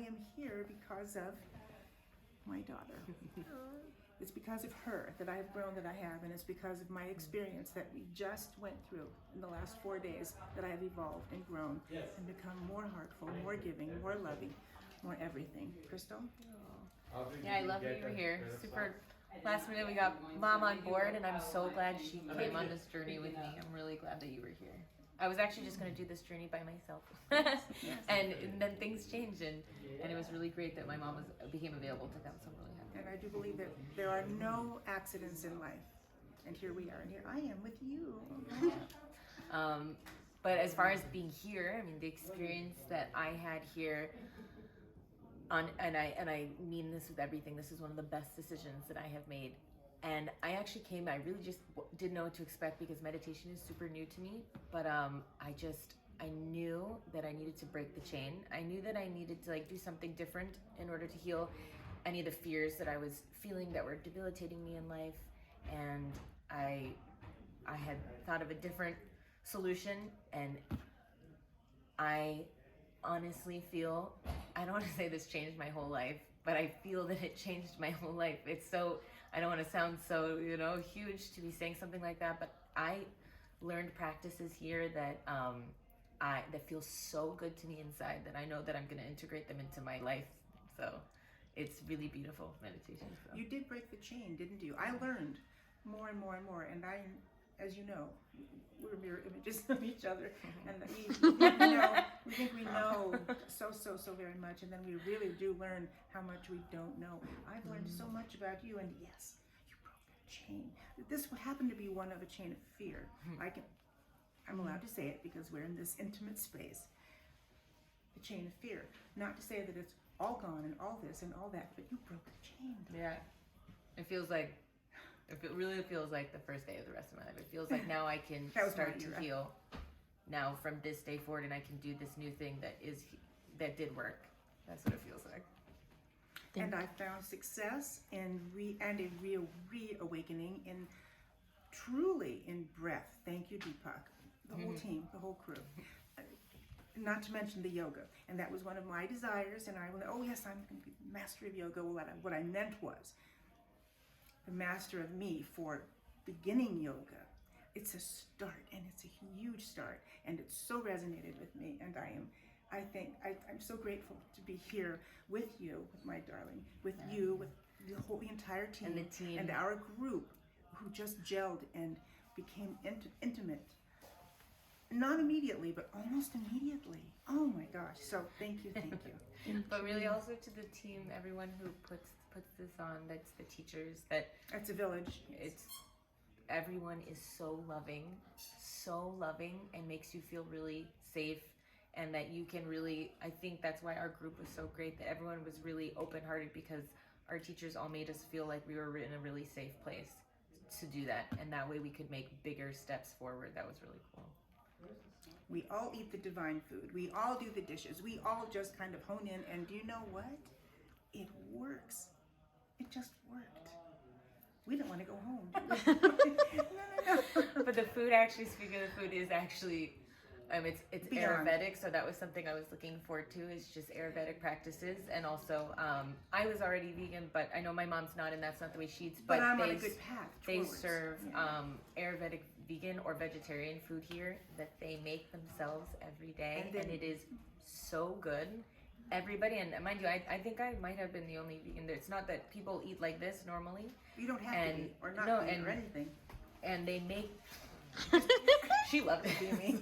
am here because of my daughter. It's because of her that I have grown that I have, and it's because of my experience that we just went through in the last 4 days that I have evolved and grown and become more heartful, more giving, more loving, more everything. Crystal? Yeah, I love that you were here. Super. Last minute we got Mom on board, and I'm so glad she came on this journey with me. I'm really glad that you were here. I was actually just going to do this journey by myself. and then things changed, and it was really great that my mom became available to come, so I'm really happy. And I do believe that there are no accidents in life. And here we are, and here I am with you. But as far as being here, I mean, the experience that I had here, and I mean this with everything, this is one of the best decisions that I have made. And I actually came, I really just didn't know what to expect because meditation is super new to me, but I knew that I needed to break the chain. I knew that I needed to do something different in order to heal any of the fears that I was feeling that were debilitating me in life. And I had thought of a different solution, and I honestly feel, I don't want to say this changed my whole life, but I feel that it changed my whole life. It's so, I don't want to sound so, huge to be saying something like that, but I learned practices here that that feel so good to me inside that I know that I'm going to integrate them into my life. So it's really beautiful meditation. So. You did break the chain, didn't you? I learned more and more and more, and I, as you know, we're mirror images of each other, and we think we know so very much, and then we really do learn how much we don't know. I've learned so much about you, and yes, you broke that chain. This happened to be one of a chain of fear. I'm allowed to say it because we're in this intimate space. The chain of fear. Not to say that it's all gone and all this and all that, but you broke the chain. Yeah, it really feels like the first day of the rest of my life. It feels like now I can start to heal now from this day forward, and I can do this new thing that did work. That's what it feels like. And I found success and a real reawakening truly in breath. Thank you, Deepak. The whole team, the whole crew. Not to mention the yoga. And that was one of my desires, and I went, oh yes, I'm going to be the master of yoga. Well, what I meant was the master of me for beginning yoga. It's a start, and it's a huge start, and it so resonated with me, and I'm so grateful to be here with you, with my darling, with you, with the entire team, and the team, and our group who just gelled and became intimate. Not immediately, but almost immediately. Oh my gosh! So thank you. But really, also to the team, everyone who puts this on. That's the teachers. That's a village. Everyone is so loving, and makes you feel really safe, and that you can really. I think that's why our group was so great. That everyone was really open-hearted because our teachers all made us feel like we were in a really safe place to do that, and that way we could make bigger steps forward. That was really cool. We all eat the divine food. We all do the dishes. We all just kind of hone in, and do you know what? It works. It just worked. We don't want to go home, do we? No. But the food, actually, speaking of the food, is actually, it's Ayurvedic, so that was something I was looking forward to, is just Ayurvedic practices. And also, I was already vegan, but I know my mom's not, and that's not the way she eats. But I'm on a good path towards. They serve Ayurvedic vegan or vegetarian food here that they make themselves every day, and it is so good. Everybody, and mind you, I think I might have been the only vegan. It's not that people eat like this normally. You don't have to eat or not eat or anything. And they make. She loved it.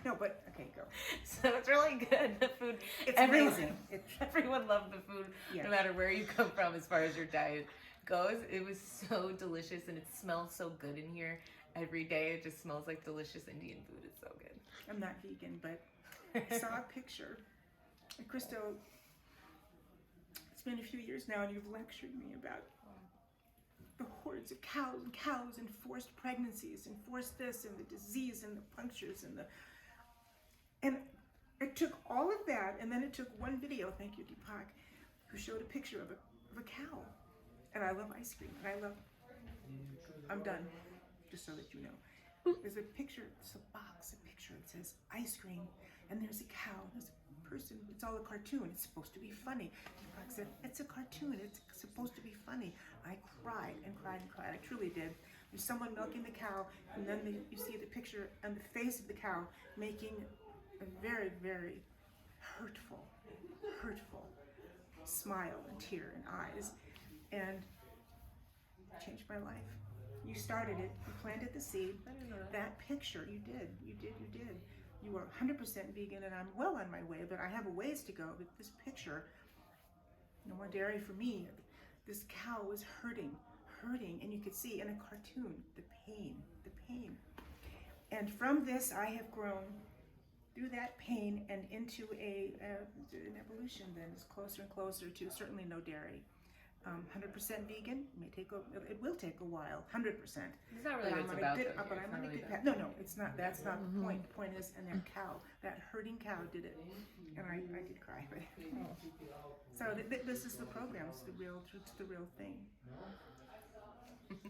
No, but okay, go. So it's really good. The food. It's amazing. Everyone loved the food, no matter where you come from, as far as your diet goes. It was so delicious, and it smells so good in here. Every day, it just smells like delicious Indian food. It's so good. I'm not vegan, but I saw a picture. Crystal, it's been a few years now, and you've lectured me about the hordes of cows and forced pregnancies and forced this and the disease and the punctures and it took all of that, and then it took one video, thank you, Deepak, who showed a picture of a cow. And I love ice cream, and I'm done, just so that you know. There's a picture, it's a box, a picture, it says ice cream, and there's a cow, there's a person, it's all a cartoon. It's supposed to be funny. Deepak said, it's a cartoon. It's supposed to be funny. I cried and cried and cried. I truly did. There's someone milking the cow, and then you see the picture and the face of the cow making a very, very hurtful smile and tear and eyes, and changed my life. You started it. You planted the seed. That picture, you did. You were 100% vegan, and I'm well on my way, but I have a ways to go. But this picture, no more dairy for me. This cow was hurting, and you could see in a cartoon the pain. And from this, I have grown through that pain and into an evolution. Then it's closer and closer to certainly no dairy. 100% vegan it will take a while. 100%. It's not really what it's about. But I'm on a good path. No, it's not. That's not the point. The point is, and that cow, that hurting cow, did it, and I did cry. So this is the program. It's the real thing.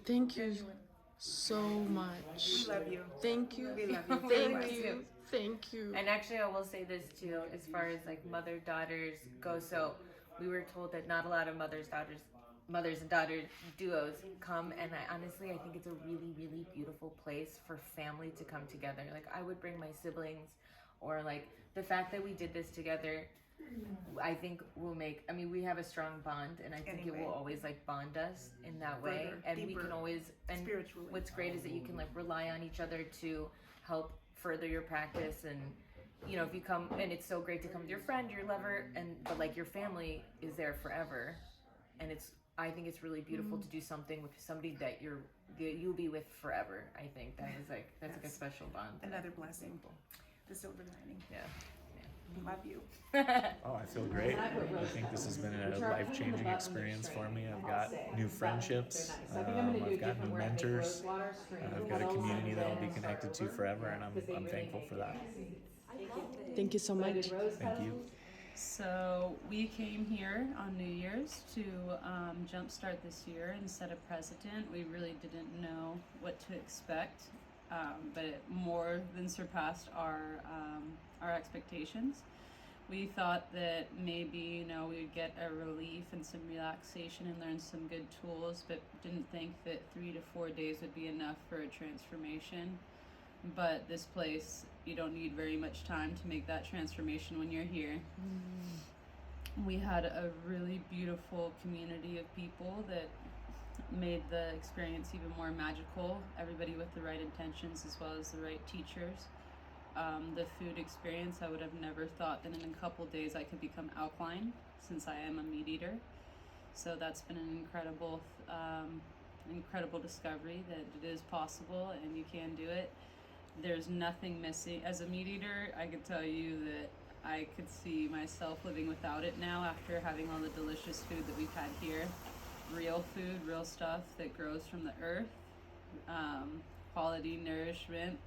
Thank you so much. We love you. Thank you. We love you. Thank you. And actually, I will say this too, as far as like mother-daughters go. So we were told that not a lot of mothers and daughter duos come, and I think it's a really, really beautiful place for family to come together. Like, I would bring my siblings, or like the fact that we did this together, I think will make, we have a strong bond, and I think it will always like bond us in that way. Further, and deeper, we can always, and spiritually. what's great is that you can like rely on each other to help further your practice. And if you come, and it's so great to come with your friend, your lover, but like your family is there forever. And I think it's really beautiful to do something with somebody that you'll be with forever. I think that's like a special bond. Another blessing. The silver lining. Yeah. Love you. Oh, I feel great. I think this has been a life-changing experience for me. I've got new friendships. I've got new mentors. I've got a community that I'll be connected to forever, and I'm thankful for that. Thank you so much. Thank you. So we came here on New Year's to jumpstart this year and set a precedent. We really didn't know what to expect, but it more than surpassed our expectations. We thought that maybe we would get a relief and some relaxation and learn some good tools, but didn't think that 3 to 4 days would be enough for a transformation. But this place, you don't need very much time to make that transformation when you're here. We had a really beautiful community of people that made the experience even more magical. Everybody with the right intentions as well as the right teachers. The food experience, I would have never thought that in a couple days I could become alkaline, since I am a meat eater. So that's been an incredible discovery that it is possible and you can do it. There's nothing missing. As a meat eater, I could tell you that I could see myself living without it now after having all the delicious food that we've had here. Real food, real stuff that grows from the earth, quality nourishment.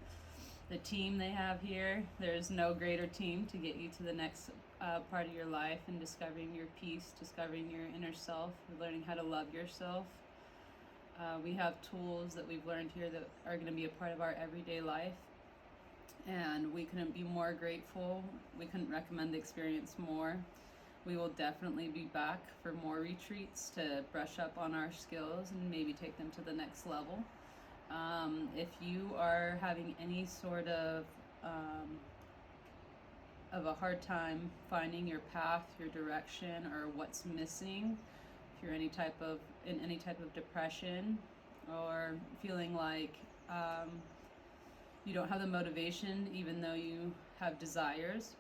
The team they have here, there's no greater team to get you to the next part of your life and discovering your peace, discovering your inner self, learning how to love yourself. We have tools that we've learned here that are going to be a part of our everyday life, and we couldn't be more grateful. We couldn't recommend the experience more. We will definitely be back for more retreats to brush up on our skills and maybe take them to the next level. If you are having any sort of a hard time finding your path, your direction, or what's missing, if you're in any type of depression, or feeling like you don't have the motivation even though you have desires,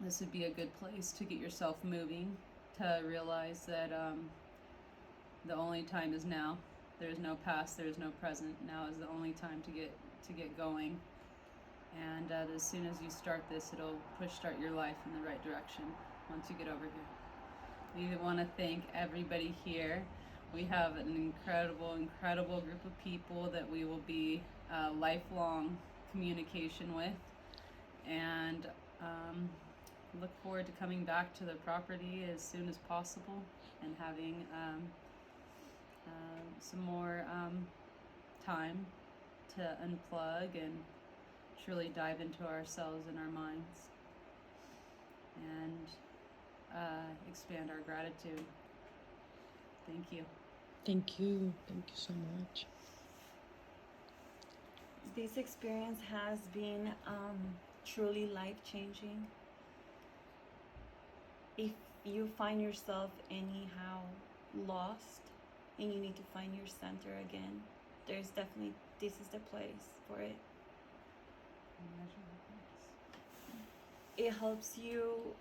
this would be a good place to get yourself moving, to realize that the only time is now. There's no past, there's no present. Now is the only time to get going. And as soon as you start this, it'll start your life in the right direction once you get over here. We want to thank everybody here. We have an incredible group of people that we will be lifelong communication with, and look forward to coming back to the property as soon as possible and having some more time to unplug and truly dive into ourselves and our minds. and expand our gratitude. Thank you. Thank you. Thank you so much. This experience has been truly life-changing. If you find yourself anyhow lost and you need to find your center again, there's definitely, this is the place for it. It helps you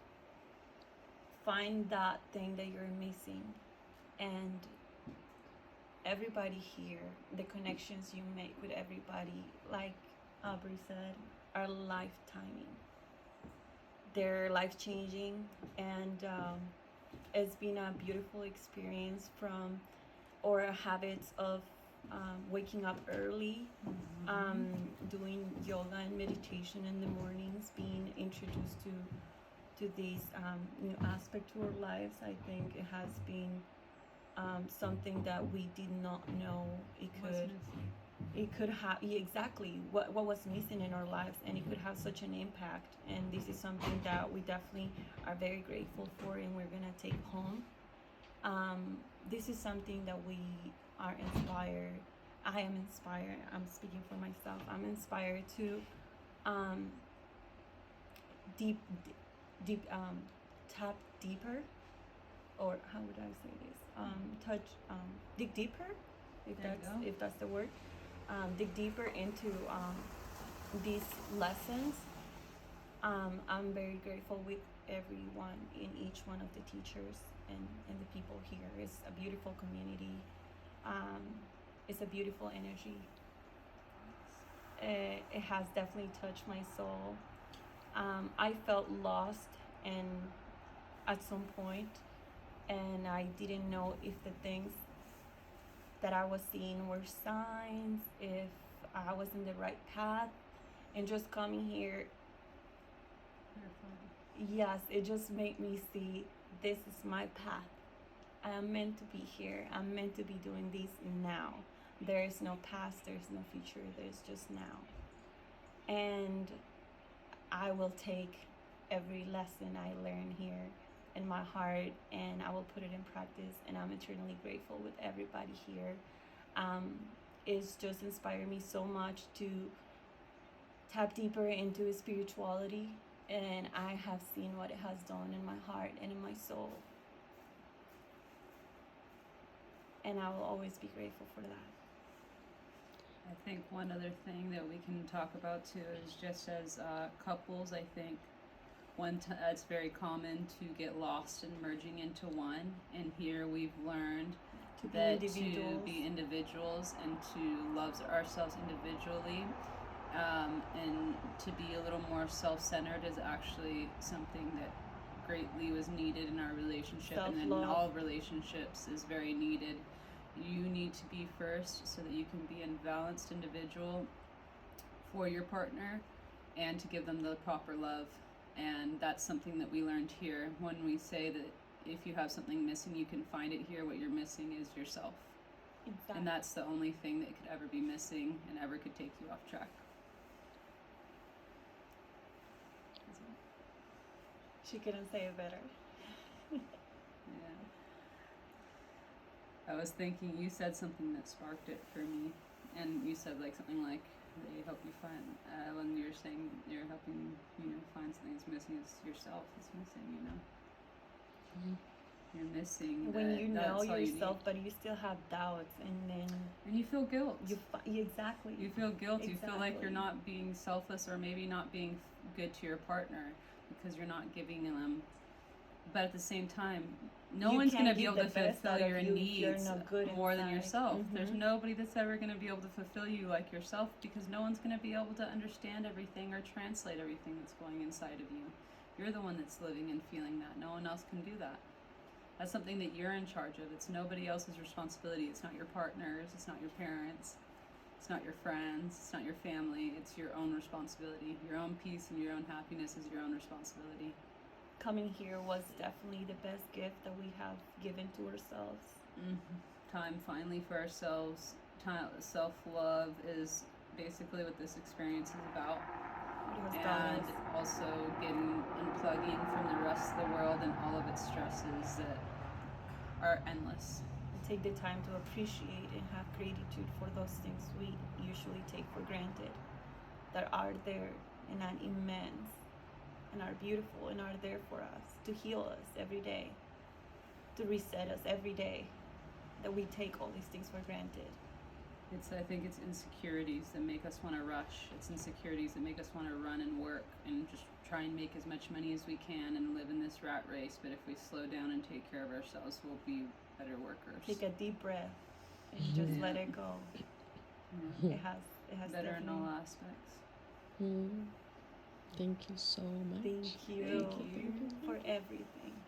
find that thing that you're missing, and everybody here, the connections you make with everybody, like Aubrey said, are lifetiming. They're life-changing, and it's been a beautiful experience from our habits of waking up early, doing yoga and meditation in the mornings, being introduced to this new aspect to our lives. I think it has been something that we did not know it could have exactly what was missing in our lives, and it could have such an impact. And this is something that we definitely are very grateful for, and we're gonna take home. This is something that we are inspired. I am inspired. I'm speaking for myself. I'm inspired to tap deeper, or how would I say this? Dig deeper, if that's the word. Dig deeper into these lessons. I'm very grateful with everyone in each one of the teachers and the people here. It's a beautiful community. It's a beautiful energy. It has definitely touched my soul. I felt lost and at some point, and I didn't know if the things that I was seeing were signs, if I was in the right path. And just coming here, yes, it just made me see this is my path. I am meant to be here. I'm meant to be doing this now. There is no past, there's no future, there's just now. And I will take every lesson I learn here in my heart, and I will put it in practice, and I'm eternally grateful with everybody here. It's just inspired me so much to tap deeper into spirituality, and I have seen what it has done in my heart and in my soul. And I will always be grateful for that. I think one other thing that we can talk about too is just as couples, I think it's very common to get lost in merging into one, and here we've learned to be individuals and to love ourselves individually, and to be a little more self-centered is actually something that greatly was needed in our relationship. Self-love. And in all relationships is very needed. You need to be first so that you can be a balanced individual for your partner and to give them the proper love. And that's something that we learned here when we say that if you have something missing, you can find it here. What you're missing is yourself. Exactly. And that's the only thing that could ever be missing and ever could take you off track. She couldn't say it better. Yeah. I was thinking, you said something that sparked it for me, and you said like something like they help you find when you're saying you're helping find something that's missing, it's yourself that's missing, You're missing when you know that's all yourself, you but you still have doubts, and you feel guilt. Exactly. You feel guilt. You feel like Exactly. you're not being selfless, or maybe not being good to your partner because you're not giving them. But at the same time, no one's going to be able to fulfill your needs more than yourself. There's nobody that's ever going to be able to fulfill you like yourself, because no one's going to be able to understand everything or translate everything that's going inside of you. You're the one that's living and feeling that. No one else can do that. That's something that you're in charge of. It's nobody else's responsibility. It's not your partners. It's not your parents. It's not your friends. It's not your family. It's your own responsibility. Your own peace and your own happiness is your own responsibility. Coming here was definitely the best gift that we have given to ourselves. Time finally for ourselves. Self-love is basically what this experience is about. It has taught and us. also unplugging from the rest of the world and all of its stresses that are endless. Take the time to appreciate and have gratitude for those things we usually take for granted, that are there and are immense and are beautiful and are there for us to heal us every day, to reset us every day, that we take all these things for granted. I think it's insecurities that make us want to rush. It's insecurities that make us want to run and work and just try and make as much money as we can and live in this rat race. But if we slow down and take care of ourselves, we'll be better workers. Take a deep breath and just let it go. Yeah. It has Better in all definitely- aspects. Thank you so much. Thank you. Thank you. For everything.